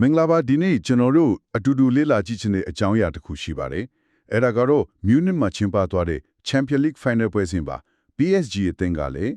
မင်္ဂလာပါဒီနေ့ကျွန်တော်တို့အတူတူလေ့လာကြည့်ချင်တဲ့အကြောင်းအရာတစ်ခုရှိပါတယ်။အဲ့ဒါကတော့မြူနစ်မှာကျင်းပသွားတဲ့ Champions League Final ပွဲစဉ်ပါ PSG အသင်းကလည်း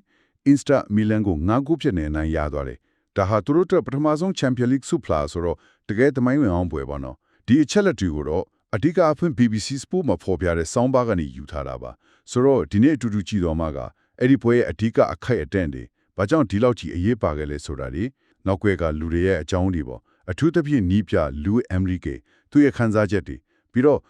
Inter Milan ကို9 ခုပြည့်နဲ့နိုင်ရသွားတယ်။ဒါဟာသူတို့အတွက်ပထမဆုံး Champions League ဆုဖလားဆိုတော့တကယ်သမိုင်းဝင်အောင်ပွဲပါနော်။ဒီအချက်လက်တွေကိုတော့အဓိကအဖွင့် BBC Sport မှာဖော်ပြတဲ့ဆောင်းပါးကနေယူထားတာပါ။ဆိုတော့ဒီနေ့အတူတူကြည့်တော့မှကအဲ့ဒီပွဲရဲ့အဓိကအခိုက်အတန့်တွေဘာကြောင့်ဒီလောက်ကြီးအရေးပါခဲ့လဲဆိုတာဒီနောက်ွယ်ကလူတွေရဲ့အကြောင်းတွေပေါ့အထူးသဖြင့်နီးပြလူအမ်ရီကေသူရဲ့ခန်းစားချက်တွေပြီးတော့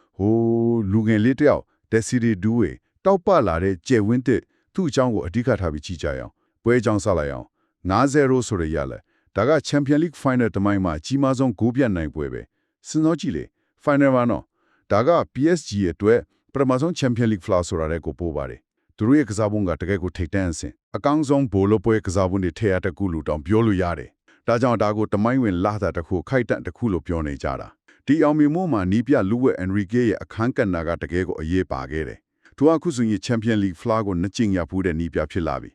လူငယ်လေးတယောက်ဒက်စီရီဒူးဝေတောက်ပလာတဲ့ကျယ်ဝင်းတဲ့သူ့အကြောင်းကိုအဓိကထားပြီးကြည့်ကြရအောင်ပွဲအကြောင်းဆက်လိုက်အောင်9-0ဆိုရရလဲဒါက Champions League Final တမိုင်းမှာအကြီးမားဆုံးဂိုးပြတ်နိုင်ပွဲပဲစဉ်းစားကြည့်လေ Final မှာနော်ဒါက PSG ရဲ့အတွက်ပထမဆုံး Champions League ဖလားဆိုတာတဲ့ကိုပို့ပါတယ်သူတို့ရဲ့ကစားပုံကတကယ်ကိုထိတ်တန့်အဆင့်အကောင်းဆုံးဘိုလ်ပွဲကစားပုံတွေထဲရတဲ့ကူလူတောင်ပြောလို့ရတယ်ဒါကြောင့်ဒါကိုတမိုင်းဝင်လာတာတစ်ခုခိုက်တန့်တစ်ခုလို့ပြောနေကြတာဒီအောင်မြင်မှုမှာနီးပြလူဝဲအန်ရီကေရဲ့အခန်းကဏ္ဍကတကယ်ကိုအရေးပါခဲ့တယ်သူအခုဆိုရင် Champions League ဖလားကိုနှစ်ကျင်ရဖူးတဲ့နီးပြဖြစ်လာပြီ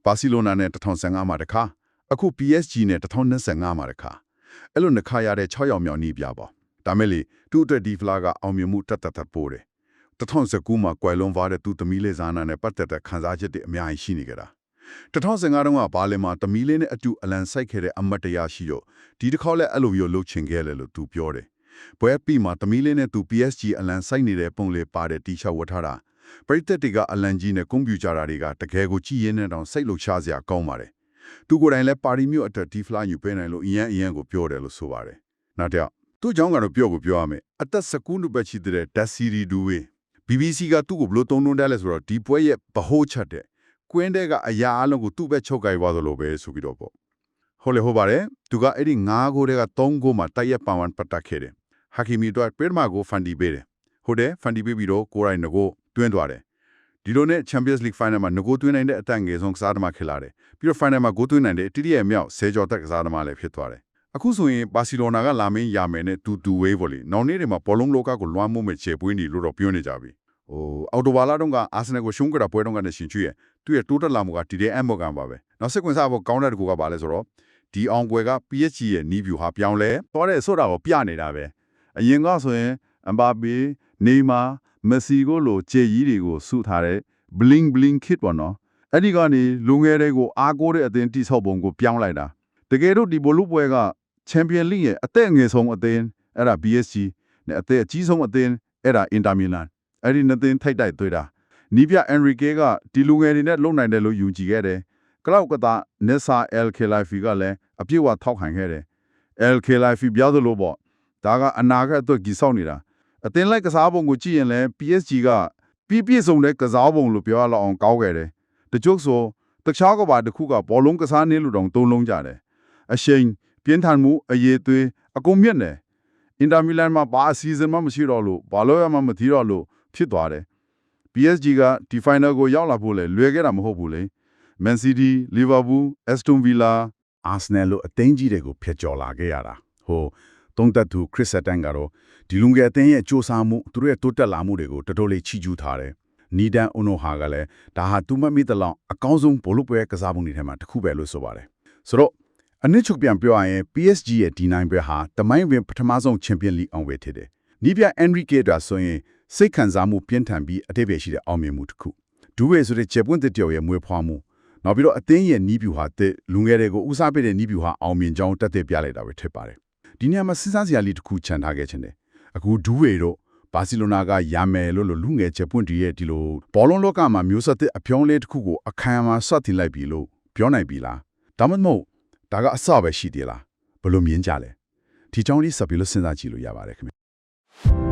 ဘာစီလိုနာနဲ့2015မှာတခါအခု PSG နဲ့2025မှာတခါအဲ့လိုနှစ်ခါရတဲ့6ရောက်မြောက်နီးပြပါဒါမဲ့လေသူ့အတွက်ဒီဖလားကအောင်မြင်မှုတတ်ပို့တယ်2019မှာကွယ်လွန်သွားတဲ့သူသမီးလေးဇာနာနဲ့ပတ်သက်တဲ့ခန်းစားချက်တွေအများကြီးရှိနေကြတာ2015တုန်းကဘာလဲမှာသမီးလေးနဲ့အတူအလံဆိုင်ခဲ့တဲ့အမတ်တရားရှိတော့ဒီတစ်ခေါက်လည်းအဲ့လိုမျိုးလှုပ်ချင်ခဲ့တယ်လို့သူပြောတယ်။ပွဲပြီးမှာသမီးလေးနဲ့သူ PSG အလံဆိုင်နေတဲ့ပုံလေးပါတဲ့တီရှပ်ဝတ်ထားတာပရိသတ်တွေကအလံကြီးနဲ့ကွန်ပျူတာတွေကတကယ်ကိုကြည်ရင်းနဲ့တောင်စိတ်လှုပ်ရှားစရာကောင်းပါတယ်။သူကိုယ်တိုင်လည်းပါရီမြို့အတွက်ဒီဖလားယူပေးနိုင်လို့အရန်ကိုပြောတယ်လို့ဆိုပါတယ်။နောက်တော့သူ့ကြောင့်ကတော့ပြောရမယ်အသက်19နှစ်ပဲရှိတဲ့ဒက်စီရီဒူဝေ BBC ကသူ့ကိုဘလို့တုံးတယ်လဲဆိုတော့ဒီပွဲရဲ့ဗဟိုချက်တဲ့ကွင်းတဲ့ကအရာအလုံးကိုသူ့ပဲချုပ်ကိုင်သွားသလိုပဲဆိုပြီးတော့ပေါ့ဟုတ်ပါတယ်သူကအဲ့ဒီ9ဂိုးတွေက3ဂိုးမှာတိုက်ရပန်ဝန်ပတ်တက်ခဲ့တယ်ဟာကီမီတို့ပရမကိုဖန်တီပေးတယ်ဟုတ်တယ်ဖန်တီပေးပြီးတော့ကိုရိုင်းငကိုတွင်းသွားတယ်ဒီလိုနဲ့ Champions League Final မှာငကိုတွင်းနိုင်တဲ့အတန်ငယ်ဆုံးကစားသမားခလာတယ်ပြီးတော့ Final မှာဂိုးတွင်းနိုင်တဲ့တိတိရဲ့မြောက်ဆဲကျော်တက်ကစားသမားလည်းဖြစ်သွားတယ်အခုဆိုရင်ဘာစီလိုနာကလာမင်းရမယ်နဲ့တူဝေးပေါ့လေနောက်နေ့တွေမှာဘောလုံးလောကကိုလွှမ်းမိုးမဲ့ခြေပွေးနေလို့တော့ပြောနေကြပြီအော်တိုဘာလာတုန်းကအာဆင်နယ်ကိုရှုံးကြတာပွဲတုန်းကနေရှင်ချွေးသူ့ရဲ့တိုးတက်လာမှုကဒီတဲ့အမောကန်ပါပဲနောက်ဆက်ကွင်းစားဖို့ကောင်းတဲ့တကူကပါလဲဆိုတော့ဒီအောင်ကွယ်က PSG ရဲ့နီးဗျူဟာပြောင်းလဲသွားတဲ့ဆိုတာကိုပြနေတာပဲအရင်ကဆိုရင်အမ်ဘာပီနေမာမက်ဆီကိုလိုခြေကြီးတွေကိုစုထားတဲ့ bling kit ပေါ့နော်အဲ့ဒီကနေလူငယ်တွေကိုအားကိုးတဲ့အသင်းတိဆောက်ပုံကိုပြောင်းလိုက်တာတကယ်တော့ဒီဘလူးပွဲက Champions League ရဲ့အသက်အငယ်ဆုံးအသင်းအဲ့ဒါ PSG နဲ့အသက်အကြီးဆုံးအသင်းအဲ့ဒါ Inter Milan အဲ့ဒီနှစ်သင်းထိုက်တိုက်တွေ့တာနီးပြအန်ရီကေကဒီလူငယ်တွေနဲ့လုံနိုင်တယ်လို့ယူကြည်ခဲ့တယ်ကလောက်ကတာနက်ဆာအယ်ခေလိုင်ဖီကလည်းအပြည့်အဝထောက်ခံခဲ့တယ်အယ်ခေလိုင်ဖီပြောသလိုပေါ့ဒါကအနာဂတ်အတွက်ကြီးစောက်နေတာအသင်းလိုက်ကစားပုံကိုကြည့်ရင်လည်း PSG ကပြည့်စုံတဲ့ကစားပုံလို့ပြောရလောက်အောင်ကောင်းခဲ့တယ်တချို့ဆိုတခြားကဘာတစ်ခုကဘောလုံးကစားနေလို့တောင်သုံးလုံးကြတယ်အရှိန်ပြင်းထန်မှုအရေးသွေးအကုန်မြင့်တယ်အင်တာမီလန်မှာဘာအစီအစဉ်မှမရှိတော့လို့ဘာလို့ရမှမသိတော့လို့ဖြစ်သွားတယ် PSG ကဒီ final ကိုရောက်လာဖို့လေလွယ်ခဲ့တာမဟုတ်ဘူးလေ Man City, Liverpool, Aston Villa, Arsenal လို့အသင်းကြီးတွေကိုဖျက်ကျော်လာခဲ့ရတာသုံးသက်သူ Chris Sutton ကတော့ဒီလူငယ်အသင်းရဲ့စ조사မှုသူတို့ရဲ့တိုးတက်လာမှုတွေကိုတော်တော်လေးချီးကျူးထားတယ်နီဒန်အိုနိုဟာကလည်းဒါဟာသူမမိတလောက်အကောင်းဆုံးဘောလုံးပွဲကစားပုံတွေထဲမှာတစ်ခုပဲလို့ဆိုပါတယ်ဆိုတော့အနည်းချုပ်ပြန်ပြောရရင် PSG ရဲ့ဒီနိုင်ပွဲဟာတမိုင်းဝင်ပထမဆုံး Champions League အောင်ပွဲဖြစ်တယ်နီးပြ Enrique ဒါဆိုရင်စိတ်ခံစားမှုပြင်းထန်ပြီးအတိတ်ပဲရှိတဲ့အောင်မြင်မှုတစ်ခုဒူဝေဆိုတဲ့ဂျပွန်းတစ်တယောက်ရဲ့မွေးဖွားမှုနောက်ပြီးတော့အသင်းရဲ့နီးဗျူဟာတဲ့လူငယ်တွေကိုဦးစားပေးတဲ့နီးဗျူဟာအောင်မြင်ကြောင်းတက်တဲ့ပြလိုက်တာပဲဖြစ်ပါတယ်ဒီနေရာမှာစဉ်းစားစရာလေးတစ်ခုခြံထားခဲ့ခြင်းတယ်အခုဒူဝေတို့ဘာစီလိုနာကရမယ်လို့လူငယ်ဂျပွန်းတီရဲ့ဒီလိုဘောလုံးလောကမှာမျိုးဆက်တဲ့အပြောင်းလဲတစ်ခုကိုအခမ်းအနားစတင်လိုက်ပြီလို့ပြောနိုင်ပြီလားဒါမှမဟုတ်ဒါကအစပဲရှိသေးလားဘယ်လိုမြင်ကြလဲဒီကြောင့်လေးဆက်ပြီးလို့စဉ်းစားကြည့်လို့ရပါတယ်ခင်ဗျ